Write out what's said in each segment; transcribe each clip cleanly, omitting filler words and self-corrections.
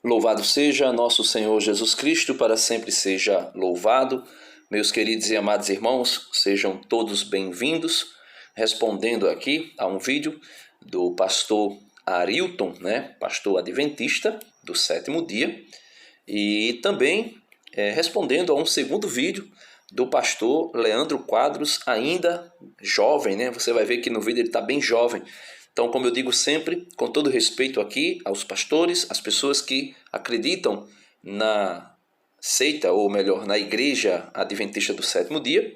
Louvado seja nosso Senhor Jesus Cristo, para sempre seja louvado. Meus queridos e amados irmãos, sejam todos bem-vindos. Respondendo aqui a um vídeo do pastor Arilton, pastor adventista do sétimo dia, e também respondendo a um segundo vídeo do pastor Leandro Quadros, ainda jovem, Você vai ver que no vídeo ele está bem jovem. Então, como eu digo sempre, com todo respeito aqui aos pastores, às pessoas que acreditam na seita, ou melhor, na igreja adventista do sétimo dia,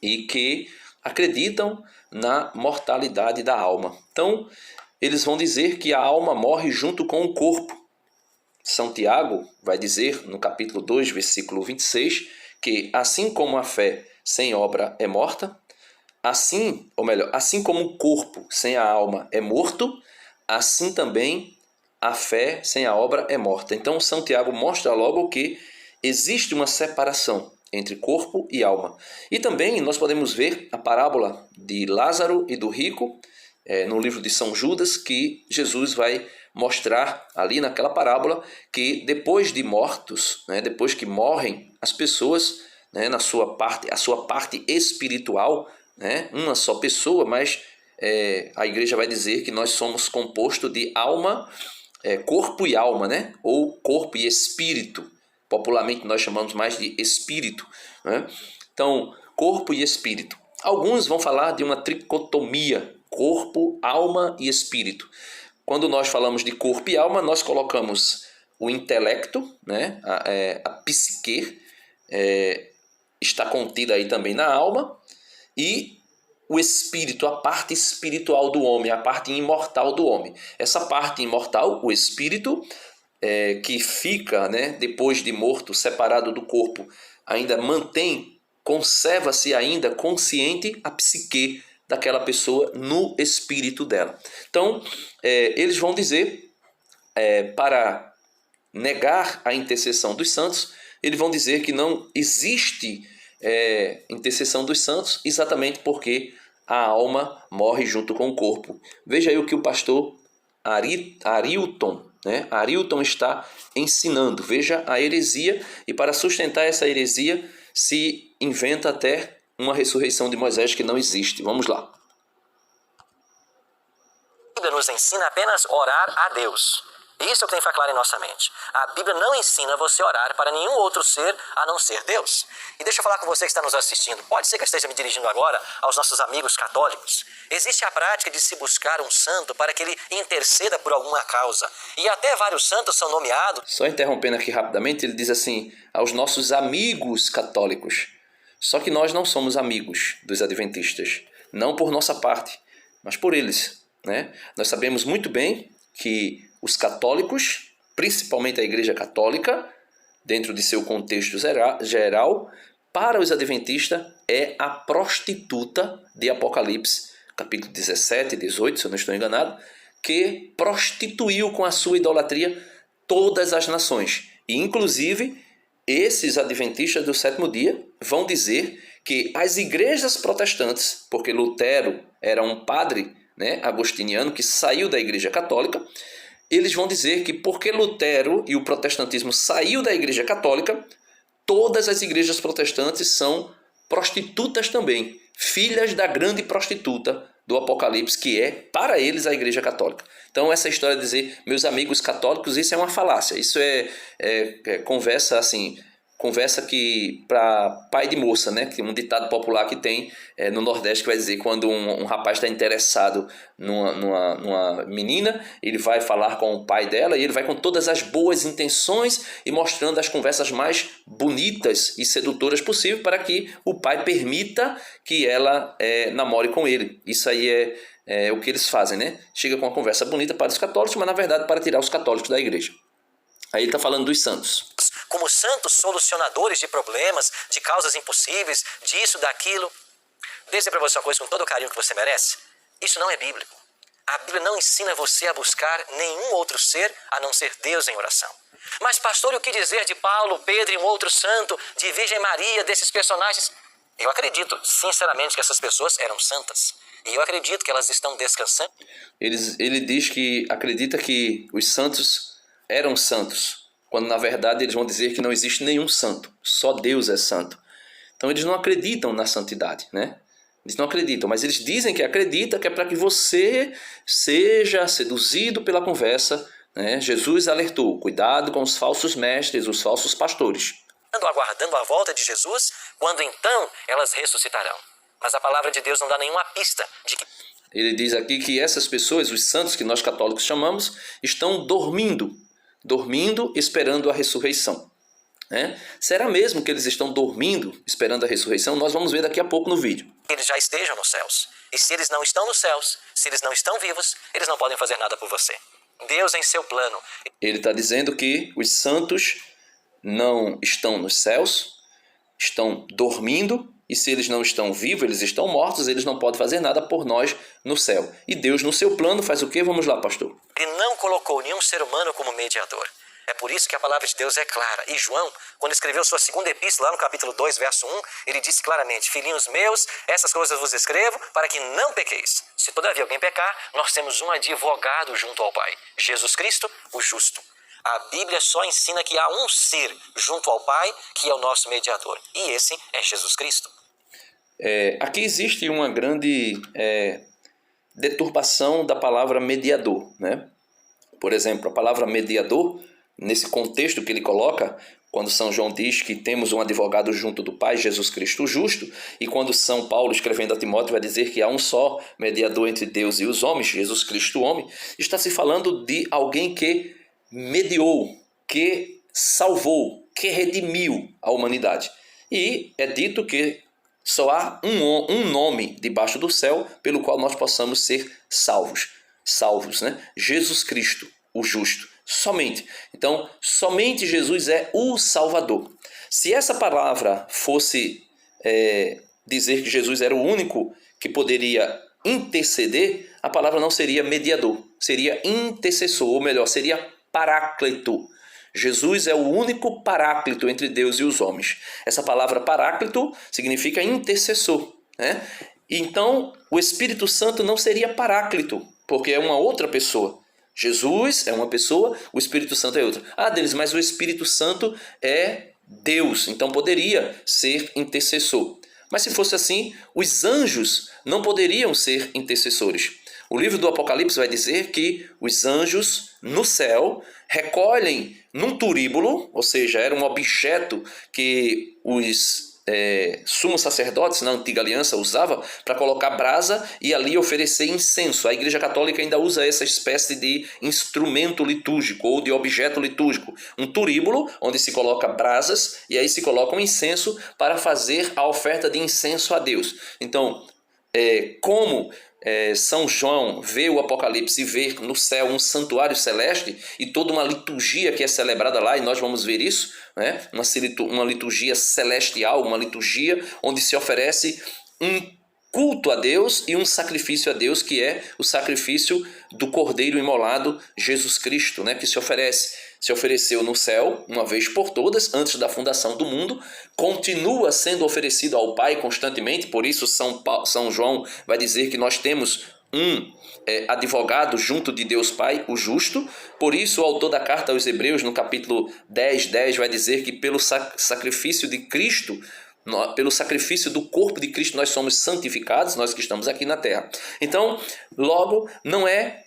e que acreditam na mortalidade da alma. Então, eles vão dizer que a alma morre junto com o corpo. São Tiago vai dizer, no capítulo 2, versículo 26, que assim como a fé sem obra é morta, assim como o corpo sem a alma é morto, assim também a fé sem a obra é morta. Então, São Tiago mostra logo que existe uma separação entre corpo e alma. E também nós podemos ver a parábola de Lázaro e do rico, no livro de São Judas, que Jesus vai mostrar ali naquela parábola que depois de mortos, depois que morrem as pessoas, a sua parte espiritual, uma só pessoa, mas a igreja vai dizer que nós somos composto de alma, corpo e alma, ou corpo e espírito. Popularmente nós chamamos mais de espírito. Então, corpo e espírito. Alguns vão falar de uma tricotomia, corpo, alma e espírito. Quando nós falamos de corpo e alma, nós colocamos o intelecto, a psique, está contida aí também na alma, e o espírito, a parte espiritual do homem, a parte imortal do homem. Essa parte imortal, o espírito, que fica, depois de morto, separado do corpo, ainda conserva-se ainda consciente a psique daquela pessoa no espírito dela. Então, eles vão dizer, para negar a intercessão dos santos, eles vão dizer que não existe intercessão dos santos, exatamente porque a alma morre junto com o corpo. Veja aí o que o pastor Arilton está ensinando. Veja a heresia, e para sustentar essa heresia se inventa até uma ressurreição de Moisés que não existe. Vamos lá. A Bíblia nos ensina apenas orar a Deus. Isso é o que tem que ficar claro em nossa mente. A Bíblia não ensina você a orar para nenhum outro ser a não ser Deus. E deixa eu falar com você que está nos assistindo. Pode ser que eu esteja me dirigindo agora aos nossos amigos católicos. Existe a prática de se buscar um santo para que ele interceda por alguma causa. E até vários santos são nomeados. Só interrompendo aqui rapidamente, ele diz assim, aos nossos amigos católicos. Só que nós não somos amigos dos adventistas. Não por nossa parte, mas por eles. Nós sabemos muito bem que os católicos, principalmente a Igreja Católica, dentro de seu contexto geral, para os adventistas é a prostituta de Apocalipse, capítulo 17 e 18, se eu não estou enganado, que prostituiu com a sua idolatria todas as nações. E, inclusive, esses adventistas do sétimo dia vão dizer que as igrejas protestantes, porque Lutero era um padre agostiniano que saiu da Igreja Católica, eles vão dizer que porque Lutero e o protestantismo saiu da Igreja Católica, todas as igrejas protestantes são prostitutas também, filhas da grande prostituta do Apocalipse, que é, para eles, a Igreja Católica. Então, essa história de dizer, meus amigos católicos, isso é uma falácia, isso é conversa assim... Conversa que para pai de moça, que é um ditado popular que tem no Nordeste, que vai dizer quando um rapaz está interessado numa menina, ele vai falar com o pai dela e ele vai com todas as boas intenções e mostrando as conversas mais bonitas e sedutoras possível para que o pai permita que ela namore com ele. Isso aí é o que eles fazem, Chega com uma conversa bonita para os católicos, mas na verdade para tirar os católicos da igreja. Aí ele está falando dos santos. Como santos solucionadores de problemas, de causas impossíveis, disso, daquilo. Deixa eu dizer para você uma coisa com todo o carinho que você merece. Isso não é bíblico. A Bíblia não ensina você a buscar nenhum outro ser a não ser Deus em oração. Mas, pastor, e o que dizer de Paulo, Pedro e um outro santo, de Virgem Maria, desses personagens? Eu acredito, sinceramente, que essas pessoas eram santas. E eu acredito que elas estão descansando. Ele diz que acredita que os santos eram santos, quando na verdade eles vão dizer que não existe nenhum santo, só Deus é santo. Então eles não acreditam na santidade, né? Eles não acreditam, mas eles dizem que acreditam, que é para que você seja seduzido pela conversa, né? Jesus alertou, cuidado com os falsos mestres, os falsos pastores. Aguardando a volta de Jesus, quando então elas ressuscitarão. Mas a palavra de Deus não dá nenhuma pista de que... Ele diz aqui que essas pessoas, os santos que nós católicos chamamos, estão dormindo esperando a ressurreição. Será mesmo que eles estão dormindo esperando a ressurreição? Nós vamos ver daqui a pouco no vídeo. Eles já estejam nos céus. E se eles não estão nos céus, se eles não estão vivos, eles não podem fazer nada por você. Deus em seu plano. Ele está dizendo que os santos não estão nos céus, estão dormindo, e se eles não estão vivos, eles estão mortos, eles não podem fazer nada por nós no céu. E Deus, no seu plano, faz o quê? Vamos lá, pastor. Ele não colocou nenhum ser humano como mediador. É por isso que a palavra de Deus é clara. E João, quando escreveu sua segunda epístola, lá no capítulo 2, verso 1, ele disse claramente: filhinhos meus, essas coisas vos escrevo para que não pequeis. Se todavia alguém pecar, nós temos um advogado junto ao Pai, Jesus Cristo, o justo. A Bíblia só ensina que há um ser junto ao Pai, que é o nosso mediador. E esse é Jesus Cristo. Aqui existe uma grande deturpação da palavra mediador, né? Por exemplo, a palavra mediador, nesse contexto que ele coloca, quando São João diz que temos um advogado junto do Pai, Jesus Cristo justo, e quando São Paulo, escrevendo a Timóteo, vai dizer que há um só mediador entre Deus e os homens, Jesus Cristo homem, está se falando de alguém que mediou, que salvou, que redimiu a humanidade. E é dito que só há um nome debaixo do céu pelo qual nós possamos ser salvos, né? Jesus Cristo, o justo, somente. Então, somente Jesus é o Salvador. Se essa palavra fosse dizer que Jesus era o único que poderia interceder, a palavra não seria mediador, seria intercessor, ou melhor, seria paráclito. Jesus é o único paráclito entre Deus e os homens. Essa palavra paráclito significa intercessor, né? Então, o Espírito Santo não seria paráclito, porque é uma outra pessoa. Jesus é uma pessoa, o Espírito Santo é outra. Mas o Espírito Santo é Deus, então poderia ser intercessor. Mas se fosse assim, os anjos não poderiam ser intercessores. O livro do Apocalipse vai dizer que os anjos no céu recolhem num turíbulo, ou seja, era um objeto que os sumos sacerdotes na antiga aliança usavam para colocar brasa e ali oferecer incenso. A Igreja Católica ainda usa essa espécie de instrumento litúrgico ou de objeto litúrgico. Um turíbulo onde se coloca brasas e aí se coloca um incenso para fazer a oferta de incenso a Deus. Então, como São João vê o Apocalipse e vê no céu um santuário celeste e toda uma liturgia que é celebrada lá, e nós vamos ver isso, né? Uma liturgia celestial, uma liturgia onde se oferece um culto a Deus e um sacrifício a Deus, que é o sacrifício do Cordeiro imolado, Jesus Cristo, né? Que se ofereceu no céu uma vez por todas, antes da fundação do mundo, continua sendo oferecido ao Pai constantemente. Por isso São João vai dizer que nós temos um advogado junto de Deus Pai, o justo. Por isso o autor da carta aos Hebreus, no capítulo 10, vai dizer que pelo sacrifício de Cristo, pelo sacrifício do corpo de Cristo, nós somos santificados, nós que estamos aqui na terra. Então, logo, não é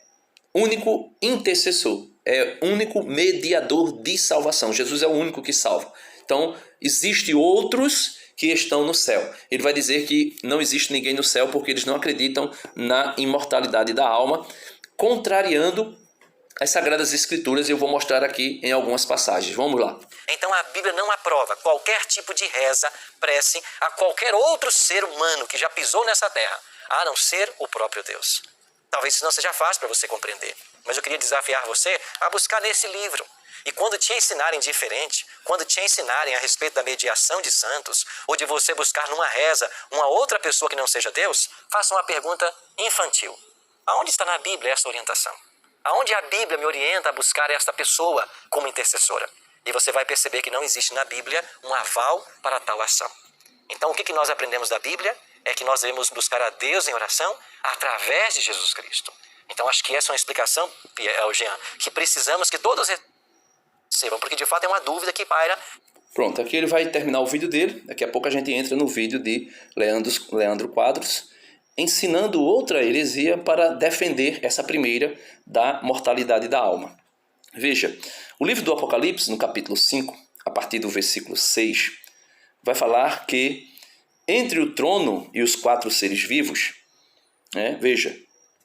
único intercessor, é único mediador de salvação. Jesus é o único que salva. Então, existem outros que estão no céu. Ele vai dizer que não existe ninguém no céu porque eles não acreditam na imortalidade da alma, contrariando as Sagradas Escrituras, e eu vou mostrar aqui em algumas passagens. Vamos lá. Então a Bíblia não aprova qualquer tipo de reza, prece a qualquer outro ser humano que já pisou nessa terra, a não ser o próprio Deus. Talvez isso não seja fácil para você compreender, mas eu queria desafiar você a buscar nesse livro. E quando te ensinarem diferente, quando te ensinarem a respeito da mediação de santos, ou de você buscar numa reza uma outra pessoa que não seja Deus, faça uma pergunta infantil. Aonde está na Bíblia essa orientação? Aonde a Bíblia me orienta a buscar esta pessoa como intercessora? E você vai perceber que não existe na Bíblia um aval para tal ação. Então o que nós aprendemos da Bíblia é que nós devemos buscar a Deus em oração através de Jesus Cristo. Então acho que essa é uma explicação, Jean, que precisamos que todos... Percebam, porque de fato é uma dúvida que paira. Pronto, aqui ele vai terminar o vídeo dele. Daqui a pouco a gente entra no vídeo de Leandro Quadros, ensinando outra heresia para defender essa primeira da mortalidade da alma. Veja, o livro do Apocalipse, no capítulo 5, a partir do versículo 6, vai falar que entre o trono e os 4 seres vivos, veja,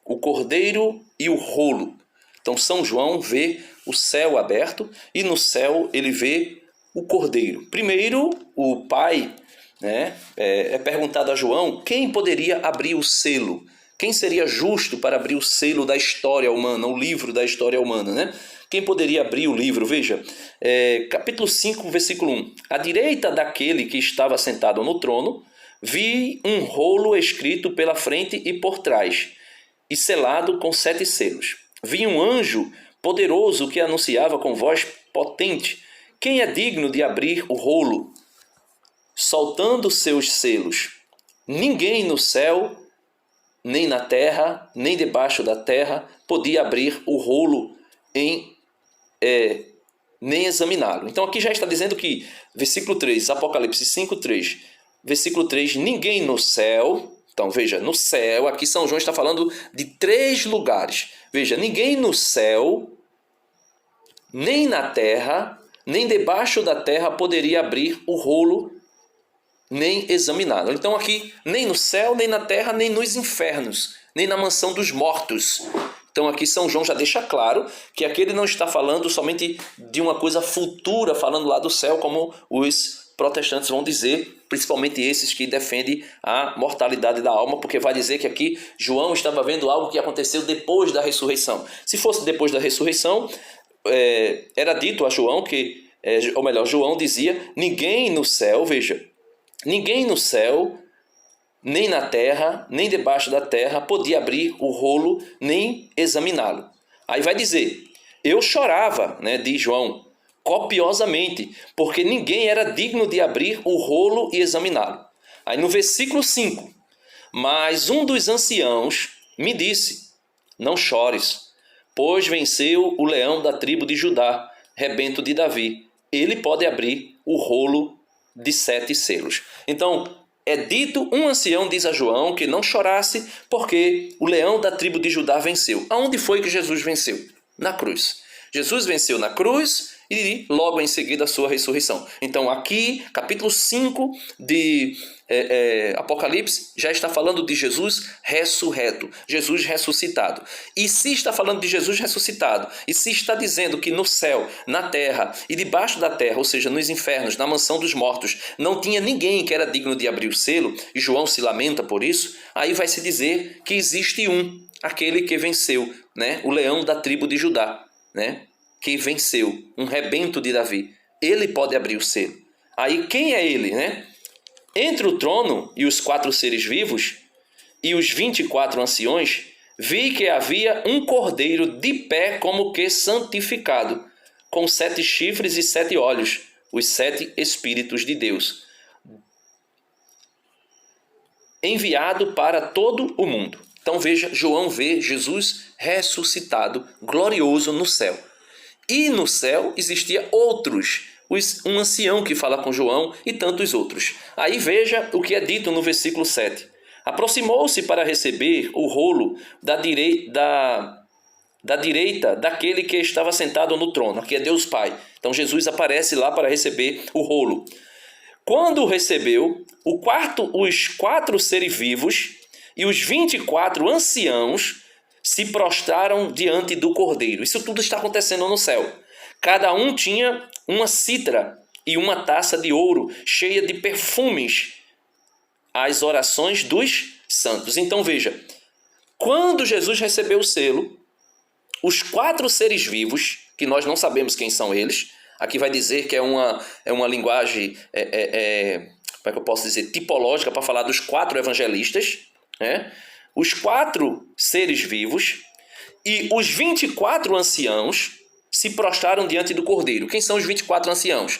o cordeiro e o rolo. Então São João vê o céu aberto e no céu ele vê o cordeiro. Primeiro, o pai é perguntado a João quem poderia abrir o selo. Quem seria justo para abrir o selo da história humana, o livro da história humana, né? Quem poderia abrir o livro? Veja, capítulo 5, versículo 1. À direita daquele que estava sentado no trono, vi um rolo escrito pela frente e por trás, e selado com 7 selos. Vi um anjo poderoso que anunciava com voz potente: quem é digno de abrir o rolo, soltando seus selos? Ninguém no céu, nem na terra, nem debaixo da terra, podia abrir o rolo nem examiná-lo. Então aqui já está dizendo que, versículo 3, Apocalipse 5, 3, versículo 3, ninguém no céu. Então veja, no céu, aqui São João está falando de 3 lugares. Veja, ninguém no céu, nem na terra, nem debaixo da terra poderia abrir o rolo, nem examiná-lo. Então aqui, nem no céu, nem na terra, nem nos infernos, nem na mansão dos mortos. Então aqui São João já deixa claro que aqui ele não está falando somente de uma coisa futura, falando lá do céu, como os protestantes vão dizer, principalmente esses que defendem a mortalidade da alma, porque vai dizer que aqui João estava vendo algo que aconteceu depois da ressurreição. Se fosse depois da ressurreição, era dito a João que, ou melhor, João dizia, ninguém no céu, veja, ninguém no céu, nem na terra, nem debaixo da terra, podia abrir o rolo, nem examiná-lo. Aí vai dizer, eu chorava, diz João, copiosamente, porque ninguém era digno de abrir o rolo e examiná-lo. Aí no versículo 5, mas um dos anciãos me disse, não chores, pois venceu o leão da tribo de Judá, rebento de Davi. Ele pode abrir o rolo de 7 selos. Então, é dito, um ancião diz a João que não chorasse porque o leão da tribo de Judá venceu. Aonde foi que Jesus venceu? Na cruz. Jesus venceu na cruz e logo em seguida a sua ressurreição. Então aqui, capítulo 5 de Apocalipse, já está falando de Jesus ressurreto, Jesus ressuscitado. E se está falando de Jesus ressuscitado, e se está dizendo que no céu, na terra e debaixo da terra, ou seja, nos infernos, na mansão dos mortos, não tinha ninguém que era digno de abrir o selo, e João se lamenta por isso, aí vai se dizer que existe aquele que venceu, o leão da tribo de Judá, que venceu, um rebento de Davi. Ele pode abrir o selo. Aí quem é ele? Entre o trono e os 4 seres vivos e os 24 anciões, vi que havia um cordeiro de pé como que santificado, com 7 chifres e 7 olhos, os 7 Espíritos de Deus, enviado para todo o mundo. Então veja, João vê Jesus ressuscitado, glorioso no céu. E no céu existia outros, um ancião que fala com João e tantos outros. Aí veja o que é dito no versículo 7. Aproximou-se para receber o rolo da direita daquele que estava sentado no trono. Aqui é Deus Pai. Então Jesus aparece lá para receber o rolo. Quando o recebeu, os 4 seres vivos e os 24 anciãos se prostraram diante do cordeiro. Isso tudo está acontecendo no céu. Cada um tinha uma citra e uma taça de ouro cheia de perfumes, as orações dos santos. Então veja, quando Jesus recebeu o selo, os 4 seres vivos, que nós não sabemos quem são eles, aqui vai dizer que é uma linguagem, como é que eu posso dizer, tipológica para falar dos 4 evangelistas, os 4 seres vivos e os 24 anciãos se prostraram diante do cordeiro. Quem são os 24 anciãos?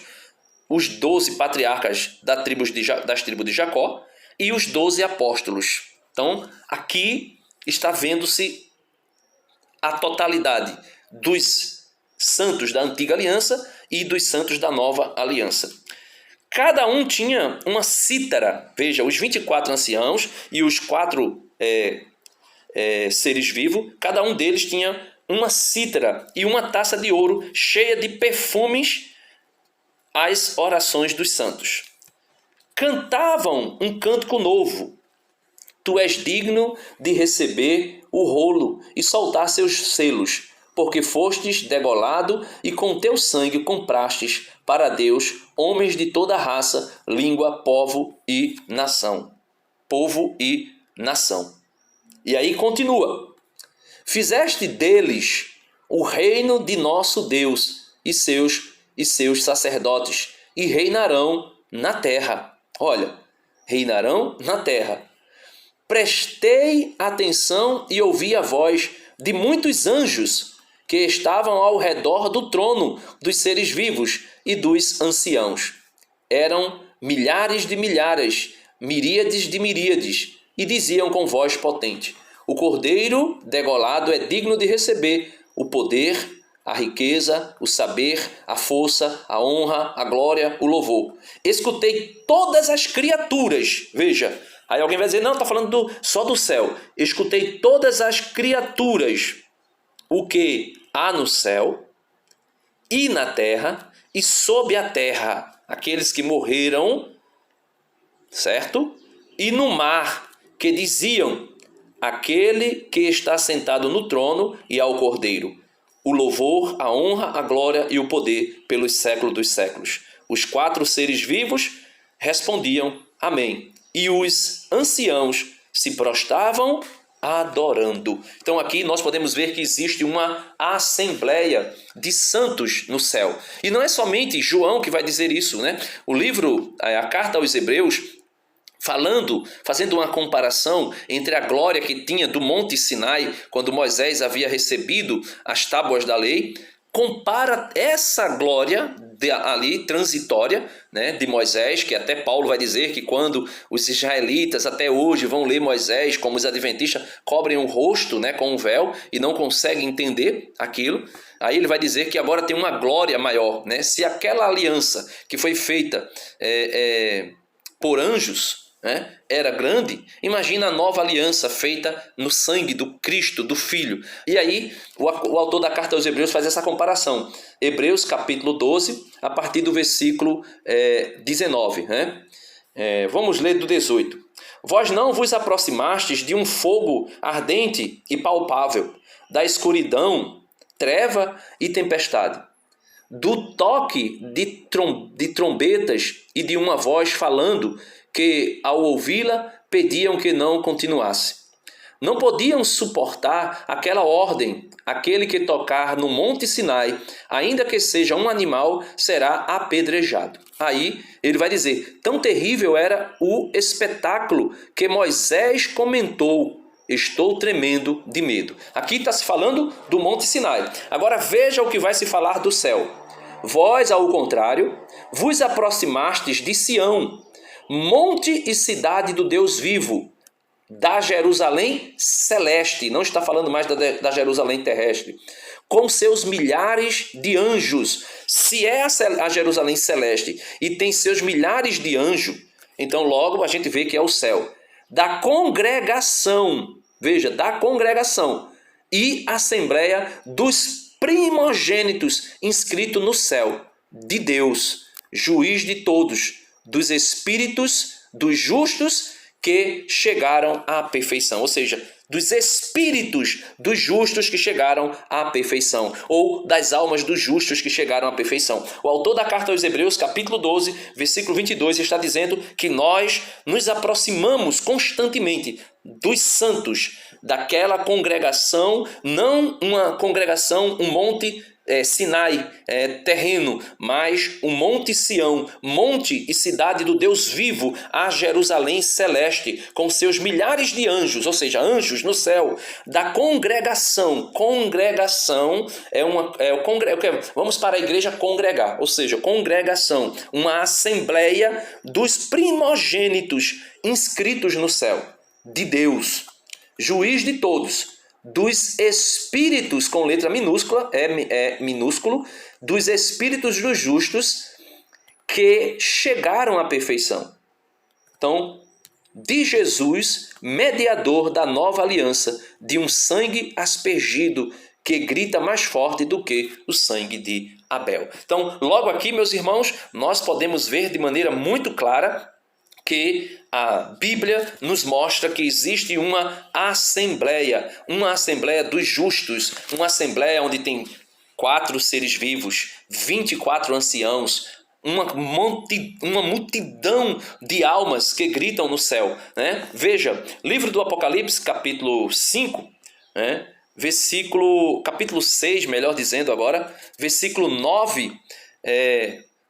Os 12 patriarcas das tribos de Jacó e os 12 apóstolos. Então, aqui está vendo-se a totalidade dos santos da antiga aliança e dos santos da nova aliança. Cada um tinha uma cítara, veja, os 24 anciãos e os 4 seres vivos, cada um deles tinha uma cítara e uma taça de ouro cheia de perfumes às orações dos santos. Cantavam um cântico novo. Tu és digno de receber o rolo e soltar seus selos, porque fostes degolado e com teu sangue comprastes para Deus homens de toda raça, língua, povo e nação. Povo e nação. E aí continua. Fizeste deles o reino de nosso Deus e seus sacerdotes, e reinarão na terra. Olha, reinarão na terra. Prestei atenção e ouvi a voz de muitos anjos que estavam ao redor do trono dos seres vivos e dos anciãos. Eram milhares de milhares, miríades de miríades, e diziam com voz potente: o cordeiro degolado é digno de receber o poder, a riqueza, o saber, a força, a honra, a glória, o louvor. Escutei todas as criaturas, veja. Aí alguém vai dizer, não, está falando só do céu. Escutei todas as criaturas, o que há no céu e na terra e sob a terra, aqueles que morreram, certo? E no mar, que diziam, aquele que está sentado no trono e ao Cordeiro, o louvor, a honra, a glória e o poder pelos séculos dos séculos. Os 4 seres vivos respondiam, amém. E os anciãos se prostravam adorando. Então aqui nós podemos ver que existe uma assembleia de santos no céu. E não é somente João que vai dizer isso, né? O livro, a carta aos Hebreus, fazendo uma comparação entre a glória que tinha do Monte Sinai, quando Moisés havia recebido as tábuas da lei, compara essa glória ali transitória, né, de Moisés, que até Paulo vai dizer que quando os israelitas até hoje vão ler Moisés, como os adventistas cobrem o rosto, né, com um véu e não conseguem entender aquilo, aí ele vai dizer que agora tem uma glória maior, né? Se aquela aliança que foi feita por anjos, né, era grande, imagina a nova aliança feita no sangue do Cristo, do Filho. E aí o autor da carta aos Hebreus faz essa comparação. Hebreus capítulo 12, a partir do versículo 19. Né? Vamos ler do 18. Vós não vos aproximastes de um fogo ardente e palpável, da escuridão, treva e tempestade, do toque de trombetas e de uma voz falando, que ao ouvi-la pediam que não continuasse. Não podiam suportar aquela ordem, aquele que tocar no Monte Sinai, ainda que seja um animal, será apedrejado. Aí ele vai dizer, tão terrível era o espetáculo que Moisés comentou, estou tremendo de medo. Aqui está se falando do Monte Sinai. Agora veja o que vai se falar do céu. Vós, ao contrário, vos aproximastes de Sião, monte e cidade do Deus vivo, da Jerusalém celeste, não está falando mais da Jerusalém terrestre, com seus milhares de anjos. Se é a Jerusalém celeste e tem seus milhares de anjos, então logo a gente vê que é o céu. Da congregação, veja, da congregação e assembleia dos primogênitos inscrito no céu, de Deus, juiz de todos, dos espíritos dos justos que chegaram à perfeição. Ou seja, dos espíritos dos justos que chegaram à perfeição. Ou das almas dos justos que chegaram à perfeição. O autor da carta aos Hebreus, capítulo 12, versículo 22, está dizendo que nós nos aproximamos constantemente dos santos, daquela congregação, não uma congregação, um monte Sinai, terreno, mas o Monte Sião, monte e cidade do Deus vivo, a Jerusalém celeste, com seus milhares de anjos, ou seja, anjos no céu, da congregação. Congregação vamos para a igreja congregar, ou seja, congregação, uma assembleia dos primogênitos inscritos no céu, de Deus, juiz de todos, dos espíritos, com letra minúscula, minúsculo, dos espíritos dos justos que chegaram à perfeição. Então, de Jesus, mediador da nova aliança, de um sangue aspergido que grita mais forte do que o sangue de Abel. Então, logo aqui, meus irmãos, nós podemos ver de maneira muito clara que a Bíblia nos mostra que existe uma assembleia dos justos, uma assembleia onde tem 4 seres vivos, 24 anciãos, uma multidão de almas que gritam no céu, né? Veja, livro do Apocalipse, capítulo 5, né? Capítulo 6, melhor dizendo agora, versículo 9,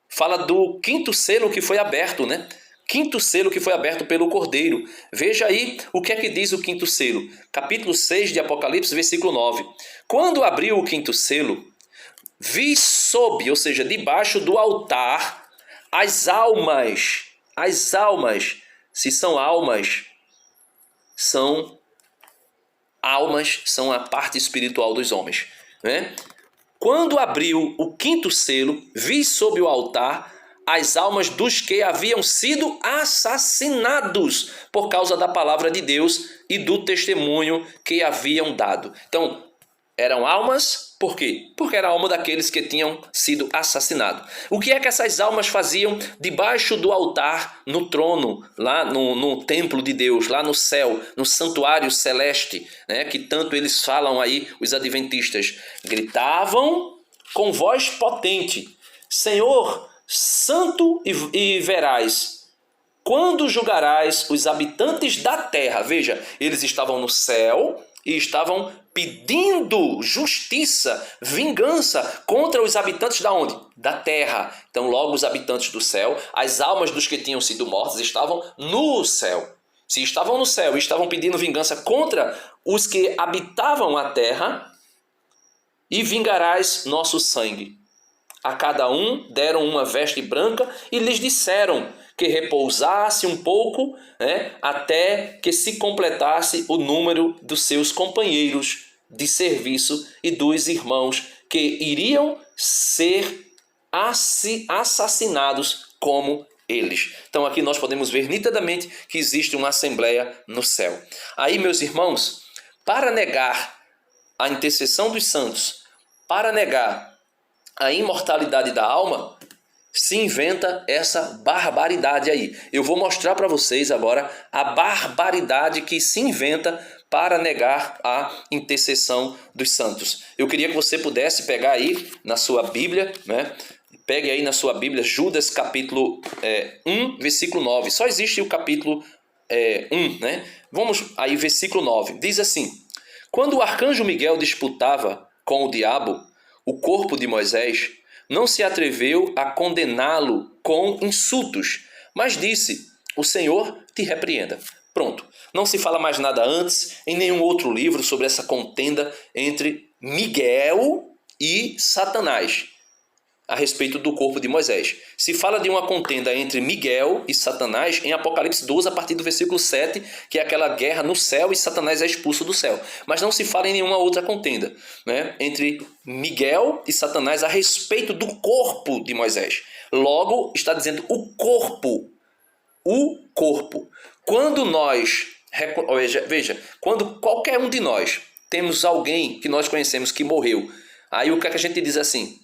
fala do 5º selo que foi aberto, né? 5º selo que foi aberto pelo Cordeiro. Veja aí o que é que diz o 5º selo. Capítulo 6 de Apocalipse, versículo 9. Quando abriu o 5º selo, vi sob, ou seja, debaixo do altar, as almas, se são almas, são a parte espiritual dos homens, né? Quando abriu o 5º selo, vi sob o altar as almas dos que haviam sido assassinados por causa da palavra de Deus e do testemunho que haviam dado. Então, eram almas, por quê? Porque era a alma daqueles que tinham sido assassinados. O que é que essas almas faziam debaixo do altar, no trono, lá no templo de Deus, lá no céu, no santuário celeste, né, que tanto eles falam aí, os adventistas? Gritavam com voz potente: Senhor, santo e veraz, quando julgarás os habitantes da terra? Veja, eles estavam no céu e estavam pedindo justiça, vingança contra os habitantes da onde? Da terra. Então, logo os habitantes do céu, as almas dos que tinham sido mortos estavam no céu. Se estavam no céu e estavam pedindo vingança contra os que habitavam a terra, e vingarás nosso sangue. A cada um deram uma veste branca e lhes disseram que repousasse um pouco, né, até que se completasse o número dos seus companheiros de serviço e dos irmãos que iriam ser assassinados como eles. Então aqui nós podemos ver nitidamente que existe uma assembleia no céu. Aí, meus irmãos, para negar a intercessão dos santos, para negar a imortalidade da alma, se inventa essa barbaridade aí. Eu vou mostrar para vocês agora a barbaridade que se inventa para negar a intercessão dos santos. Eu queria que você pudesse pegar aí na sua Bíblia, né? Pegue aí na sua Bíblia Judas capítulo 1, versículo 9. Só existe o capítulo 1, né? Vamos aí, versículo 9. Diz assim: quando o arcanjo Miguel disputava com o diabo o corpo de Moisés, não se atreveu a condená-lo com insultos, mas disse: o Senhor te repreenda. Pronto. Não se fala mais nada antes, em nenhum outro livro, sobre essa contenda entre Miguel e Satanás, a respeito do corpo de Moisés. Se fala de uma contenda entre Miguel e Satanás em Apocalipse 12, a partir do versículo 7, que é aquela guerra no céu e Satanás é expulso do céu. Mas não se fala em nenhuma outra contenda, né, entre Miguel e Satanás a respeito do corpo de Moisés. Logo, está dizendo o corpo. O corpo. Quando nós, veja, quando qualquer um de nós temos alguém que nós conhecemos que morreu, aí o que é que a gente diz assim?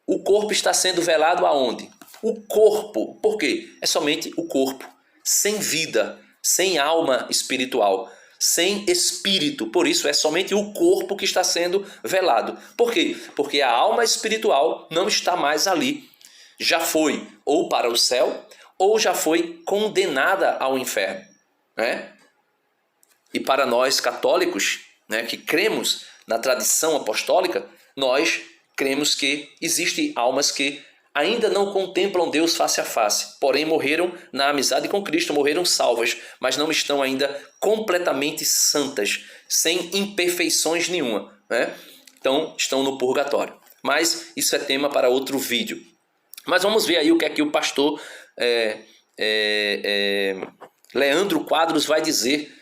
O corpo está sendo velado aonde? O corpo. Por quê? É somente o corpo. Sem vida, sem alma espiritual, sem espírito. Por isso é somente o corpo que está sendo velado. Por quê? Porque a alma espiritual não está mais ali. Já foi ou para o céu, ou já foi condenada ao inferno, né? E para nós católicos, né, que cremos na tradição apostólica, nós cremos que existem almas que ainda não contemplam Deus face a face, porém morreram na amizade com Cristo, morreram salvas, mas não estão ainda completamente santas, sem imperfeições nenhuma, né? Então estão no purgatório. Mas isso é tema para outro vídeo. Mas vamos ver aí o que é que o pastor Leandro Quadros vai dizer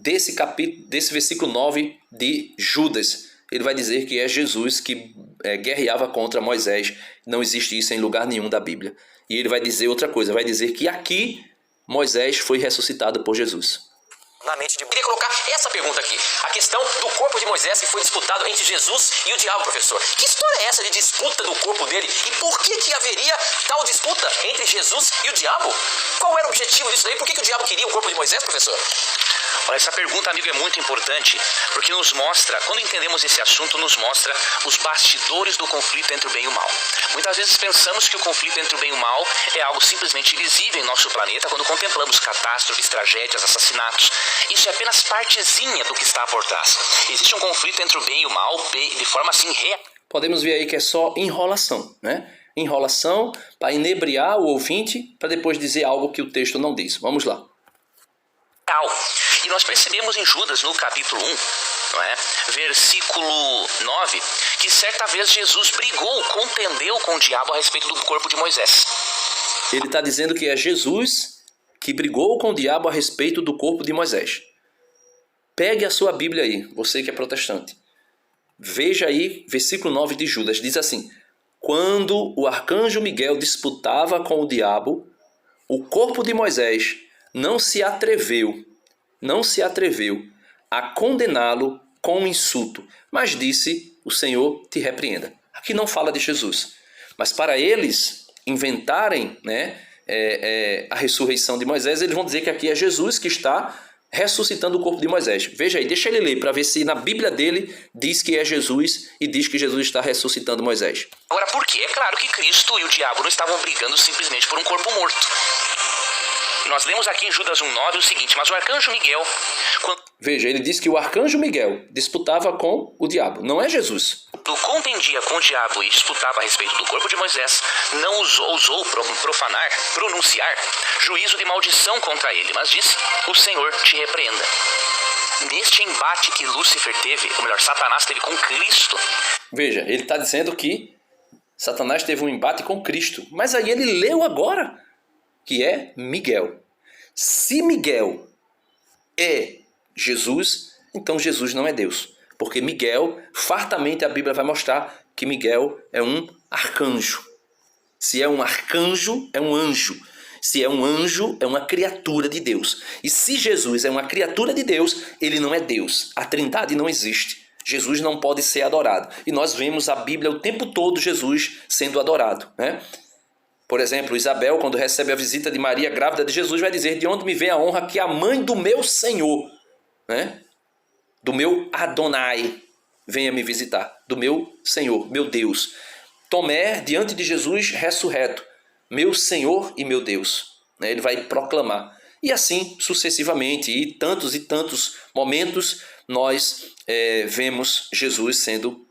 desse versículo 9 de Judas. Ele vai dizer que é Jesus que guerreava contra Moisés. Não existe isso em lugar nenhum da Bíblia. E ele vai dizer outra coisa, vai dizer que aqui Moisés foi ressuscitado por Jesus. Na mente de... Eu queria colocar essa pergunta aqui. A questão do corpo de Moisés que foi disputado entre Jesus e o diabo, professor. Que história é essa de disputa do corpo dele? E por que haveria tal disputa entre Jesus e o diabo? Qual era o objetivo disso daí? Por que o diabo queria o corpo de Moisés, professor? Olha, essa pergunta, amigo, é muito importante, porque nos mostra, quando entendemos esse assunto, nos mostra os bastidores do conflito entre o bem e o mal. Muitas vezes pensamos que o conflito entre o bem e o mal é algo simplesmente visível em nosso planeta quando contemplamos catástrofes, tragédias, assassinatos. Isso é apenas partezinha do que está por trás. Existe um conflito entre o bem e o mal de forma assim real. Podemos ver aí que é só enrolação, né? Enrolação para inebriar o ouvinte, para depois dizer algo que o texto não diz. Vamos lá. E nós percebemos em Judas, no capítulo 1, não é? Versículo 9, que certa vez Jesus brigou, contendeu com o diabo a respeito do corpo de Moisés. Ele está dizendo que é Jesus que brigou com o diabo a respeito do corpo de Moisés. Pegue a sua Bíblia aí, você que é protestante. Veja aí, versículo 9 de Judas, diz assim: quando o arcanjo Miguel disputava com o diabo, o corpo de Moisés não se atreveu a condená-lo com um insulto, mas disse: o Senhor te repreenda. Aqui não fala de Jesus, mas para eles inventarem, né, a ressurreição de Moisés, eles vão dizer que aqui é Jesus que está ressuscitando o corpo de Moisés. Veja aí, deixa ele ler para ver se na Bíblia dele diz que é Jesus e diz que Jesus está ressuscitando Moisés. Agora, por quê? É claro que Cristo e o diabo não estavam brigando simplesmente por um corpo morto. Nós lemos aqui em Judas 1,9 o seguinte: mas o arcanjo Miguel... Veja, ele diz que o arcanjo Miguel disputava com o diabo, não é Jesus. Quando contendia com o diabo e disputava a respeito do corpo de Moisés, não ousou pronunciar juízo de maldição contra ele, mas disse: o Senhor te repreenda. Neste embate que Lúcifer teve, ou melhor, Satanás teve com Cristo... Veja, ele está dizendo que Satanás teve um embate com Cristo, mas aí ele leu agora que é Miguel. Se Miguel é Jesus, então Jesus não é Deus. Porque Miguel, fartamente a Bíblia vai mostrar que Miguel é um arcanjo. Se é um arcanjo, é um anjo. Se é um anjo, é uma criatura de Deus. E se Jesus é uma criatura de Deus, ele não é Deus. A Trindade não existe. Jesus não pode ser adorado. E nós vemos a Bíblia o tempo todo Jesus sendo adorado, né? Por exemplo, Isabel, quando recebe a visita de Maria grávida de Jesus, vai dizer: de onde me vem a honra que a mãe do meu Senhor, né? Do meu Adonai, venha me visitar, do meu Senhor, meu Deus. Tomé, diante de Jesus ressurreto, meu Senhor e meu Deus, né? Ele vai proclamar. E assim sucessivamente, e tantos momentos, nós vemos Jesus sendo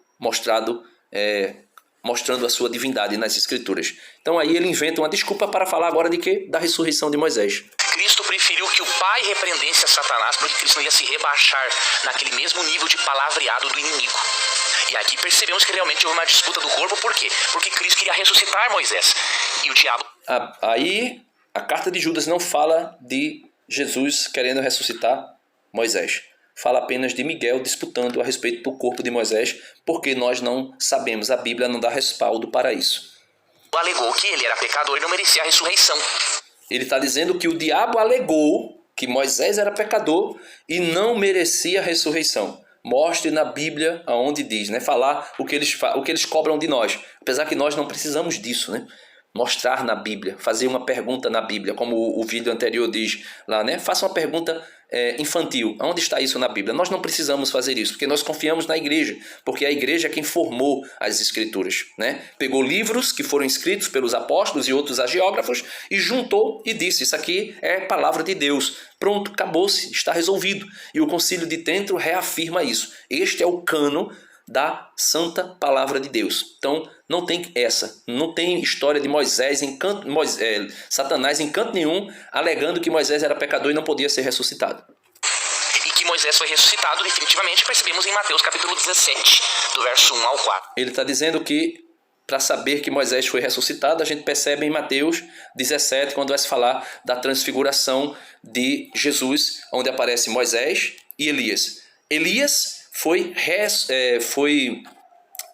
mostrando a sua divindade nas Escrituras. Então aí ele inventa uma desculpa para falar agora de quê? Da ressurreição de Moisés. Cristo preferiu que o Pai repreendesse a Satanás, porque Cristo não ia se rebaixar naquele mesmo nível de palavreado do inimigo. E aqui percebemos que realmente houve uma disputa do corpo. Por quê? Porque Cristo queria ressuscitar Moisés. E o diabo... Aí a carta de Judas não fala de Jesus querendo ressuscitar Moisés. Fala apenas de Miguel disputando a respeito do corpo de Moisés, porque nós não sabemos, a Bíblia não dá respaldo para isso. Alegou que ele era pecador e não merecia a ressurreição. Ele está dizendo que o diabo alegou que Moisés era pecador e não merecia a ressurreição. Mostre na Bíblia aonde diz, né? Falar o que eles cobram de nós. Apesar que nós não precisamos disso, né? Mostrar na Bíblia, fazer uma pergunta na Bíblia, como o vídeo anterior diz lá, né? Faça uma pergunta infantil. Onde está isso na Bíblia? Nós não precisamos fazer isso, porque nós confiamos na igreja, porque a igreja é quem formou as Escrituras, né? Pegou livros que foram escritos pelos apóstolos e outros hagiógrafos e juntou e disse: isso aqui é palavra de Deus. Pronto, acabou-se, está resolvido. E o Concílio de Trento reafirma isso. Este é o cano da santa palavra de Deus. Então não tem história de Moisés Satanás em canto nenhum alegando que Moisés era pecador e não podia ser ressuscitado. E que Moisés foi ressuscitado definitivamente percebemos em Mateus capítulo 17, do verso 1 ao 4. Ele está dizendo que para saber que Moisés foi ressuscitado, a gente percebe em Mateus 17, quando vai se falar da transfiguração de Jesus, onde aparece Moisés e Elias. Elias foi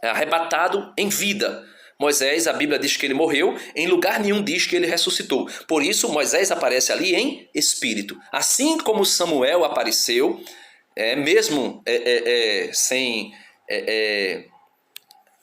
arrebatado em vida. Moisés, a Bíblia diz que ele morreu, em lugar nenhum diz que ele ressuscitou. Por isso, Moisés aparece ali em espírito. Assim como Samuel apareceu, mesmo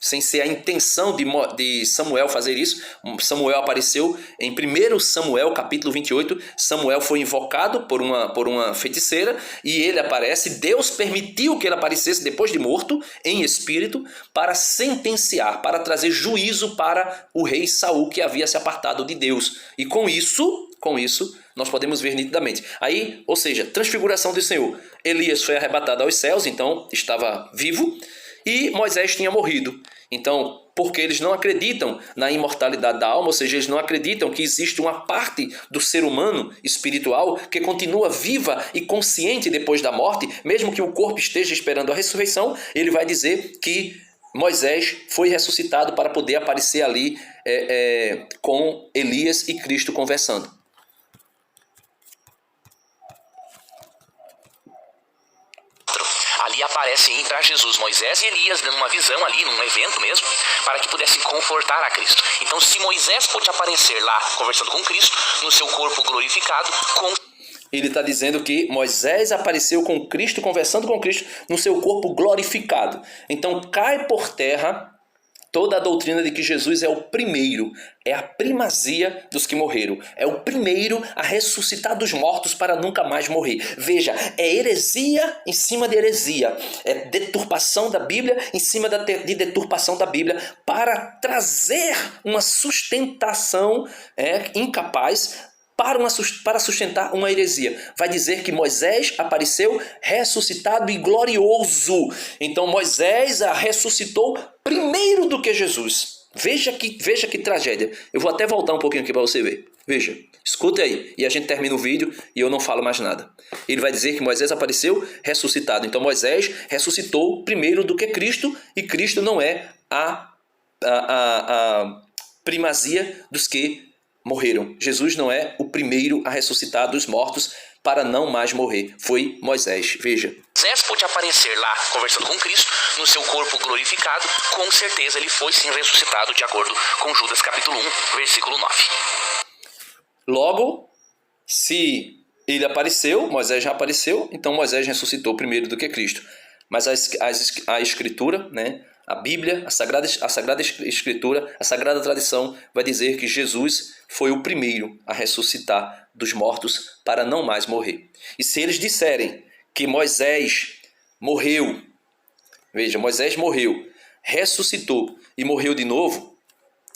sem ser a intenção de Samuel fazer isso, Samuel apareceu em 1 Samuel capítulo 28, Samuel foi invocado por uma feiticeira e ele aparece, Deus permitiu que ele aparecesse depois de morto, em espírito, para sentenciar, para trazer juízo para o rei Saul que havia se apartado de Deus. E com isso, nós podemos ver nitidamente. Aí, ou seja, transfiguração do Senhor. Elias foi arrebatado aos céus, então estava vivo, e Moisés tinha morrido. Então, porque eles não acreditam na imortalidade da alma, ou seja, eles não acreditam que existe uma parte do ser humano espiritual que continua viva e consciente depois da morte, mesmo que o corpo esteja esperando a ressurreição, ele vai dizer que Moisés foi ressuscitado para poder aparecer ali com Elias e Cristo conversando. Ali aparecem para Jesus Moisés e Elias, dando uma visão ali, num evento mesmo, para que pudessem confortar a Cristo. Então, se Moisés pôde aparecer lá, conversando com Cristo, no seu corpo glorificado, ele está dizendo que Moisés apareceu com Cristo, conversando com Cristo, no seu corpo glorificado. Então, cai por terra toda a doutrina de que Jesus é o primeiro, é a primazia dos que morreram. É o primeiro a ressuscitar dos mortos para nunca mais morrer. Veja, é heresia em cima de heresia. É deturpação da Bíblia em cima de deturpação da Bíblia para trazer uma sustentação incapaz para sustentar uma heresia. Vai dizer que Moisés apareceu ressuscitado e glorioso. Então Moisés a ressuscitou primeiro do que Jesus. Veja que tragédia. Eu vou até voltar um pouquinho aqui para você ver. Veja, escuta aí. E a gente termina o vídeo e eu não falo mais nada. Ele vai dizer que Moisés apareceu ressuscitado. Então Moisés ressuscitou primeiro do que Cristo. E Cristo não é a primazia dos que morreram. Jesus não é o primeiro a ressuscitar dos mortos para não mais morrer. Foi Moisés. Veja. Moisés pôde aparecer lá, conversando com Cristo, no seu corpo glorificado. Com certeza ele foi sim ressuscitado, de acordo com Judas capítulo 1, versículo 9. Logo, se ele apareceu, Moisés já apareceu, então Moisés ressuscitou primeiro do que Cristo. Mas a Escritura, né? A Bíblia, a Sagrada Escritura, a Sagrada Tradição vai dizer que Jesus foi o primeiro a ressuscitar dos mortos para não mais morrer. E se eles disserem que Moisés morreu, veja, Moisés morreu, ressuscitou e morreu de novo,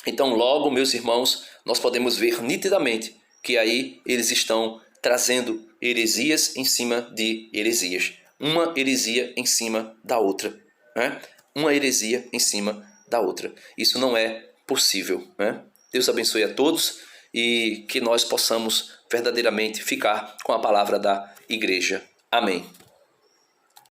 então logo, meus irmãos, nós podemos ver nitidamente que aí eles estão trazendo heresias em cima de heresias. Uma heresia em cima da outra, né? Uma heresia em cima da outra. Isso não é possível, né? Deus abençoe a todos e que nós possamos verdadeiramente ficar com a palavra da igreja. Amém.